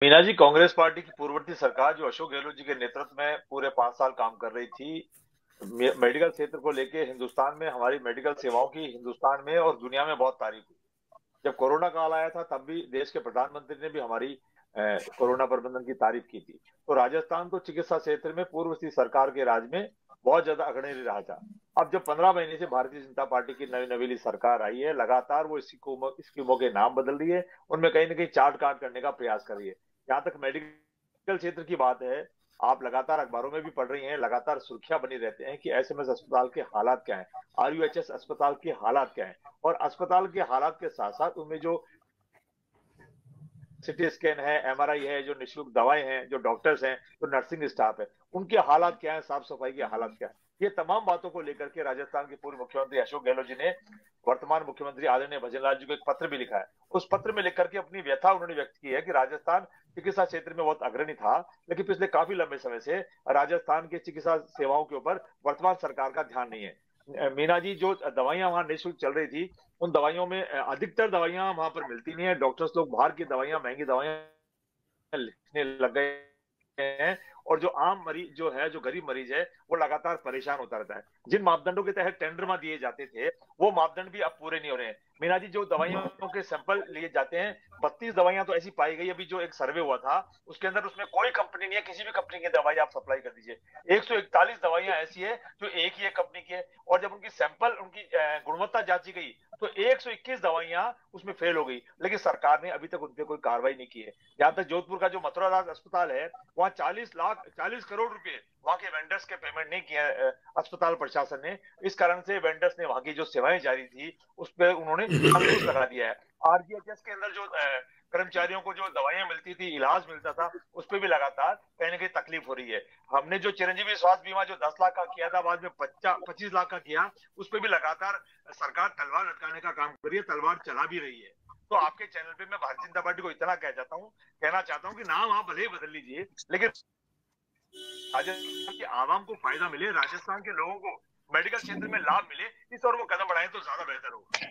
Meena ji, Congress party की पूर्ववर्ती सरकार जो अशोक गहलोत जी के नेतृत्व में पूरे 5 साल काम कर रही थी, मेडिकल क्षेत्र को लेके हिंदुस्तान में हमारी मेडिकल सेवाओं की हिंदुस्तान में और दुनिया में बहुत तारीफ हुई। जब कोरोना काल आया था तब भी देश के प्रधानमंत्री ने भी हमारी कोरोना प्रबंधन की तारीफ की थी। तो राजस्थान तो चिकित्सा क्षेत्र में पूर्व सरकार के राज में बहुत ज्यादा अग्रणी रहा था। अब जब 15 महीने से भारतीय जनता पार्टी की नई नवेली सरकार आई है, लगातार वो स्कीमों के नाम बदल रही है, उनमें कहीं ना कहीं चार्ट काट करने का प्रयास कर रही है। जहां तक मेडिकल क्षेत्र की बात है, आप लगातार अखबारों में भी पढ़ रही हैं, लगातार सुर्खियां बनी रहते हैं कि एसएमएस अस्पताल के हालात क्या है, आरयूएचएस अस्पताल के हालात क्या है। और अस्पताल के हालात के साथ साथ उनमें जो सिटी स्कैन है, एमआरआई है, जो निःशुल्क दवाएं हैं, जो डॉक्टर्स हैं, जो नर्सिंग स्टाफ है, उनके हालात क्या है, साफ सफाई के हालात क्या है, ये तमाम बातों को लेकर के राजस्थान के पूर्व मुख्यमंत्री अशोक गहलोत जी ने वर्तमान मुख्यमंत्री आदरणीय भजनलाल जी को एक पत्र भी लिखा है। उस पत्र में लिख करके अपनी व्यथा उन्होंने व्यक्त की है कि राजस्थान चिकित्सा क्षेत्र में बहुत अग्रणी था, लेकिन पिछले काफी लंबे समय से राजस्थान के चिकित्सा सेवाओं के ऊपर वर्तमान सरकार का ध्यान नहीं है। मीना जी, जो दवाइयां वहां निःशुल्क चल रही थी, उन दवाइयों में अधिकतर दवाइयां वहां पर मिलती नहीं है। डॉक्टर्स लोग बाहर की दवाइयां, महंगी दवाइयां लिखने लग गए हैं। और जो आम मरीज जो है, जो गरीब मरीज है, वो लगातार परेशान होता रहता है। जिन मापदंडों के तहत टेंडर में दिए जाते थे, वो मापदंड भी अब पूरे नहीं हो रहे हैं। मीना जी, जो दवाइयों के सैंपल लिए जाते हैं, 32 दवाइयां तो ऐसी पाई गई। अभी जो एक सर्वे हुआ था उसके अंदर, उसमें कोई कंपनी नहीं है, किसी भी कंपनी की दवाई आप सप्लाई कर दीजिए। 141 दवाइयां ऐसी है जो एक ही एक कंपनी की है। और जब उनकी सैंपल, उनकी गुणवत्ता जांची गई, तो 121 दवाइयां उसमें फेल हो गई, लेकिन सरकार ने अभी तक उन पर कोई कार्रवाई नहीं की है। जहां तक जोधपुर का जो मथुरा राज अस्पताल है, वहां 40 करोड़ रुपए वहां के वेंडर्स के पेमेंट नहीं किया अस्पताल प्रशासन ने। इस कारण से वेंडर्स ने वहां की जो सेवाएं जारी थी उस पर उन्होंने अंकुश लगा दिया है। आरजीएचएस के अंदर जो कर्मचारियों को जो दवाइयां मिलती थी, इलाज मिलता था, उस पर भी लगातार कहीं ना कहीं तकलीफ हो रही है। हमने जो चिरंजीवी स्वास्थ्य बीमा जो 10 लाख का किया था, बाद में 25 लाख का किया, उस पर भी लगातार सरकार तलवार लटकाने का काम कर रही है, तलवार चला भी रही है। तो आपके चैनल पे मैं भारतीय जनता पार्टी को इतना कहना चाहता हूँ कि नाम आप भले ही बदल लीजिए, लेकिन राजस्थान के आवाम को फायदा मिले, राजस्थान के लोगों को मेडिकल क्षेत्र में लाभ मिले, इस और वो कदम बढ़ाएं तो ज्यादा बेहतर होगा।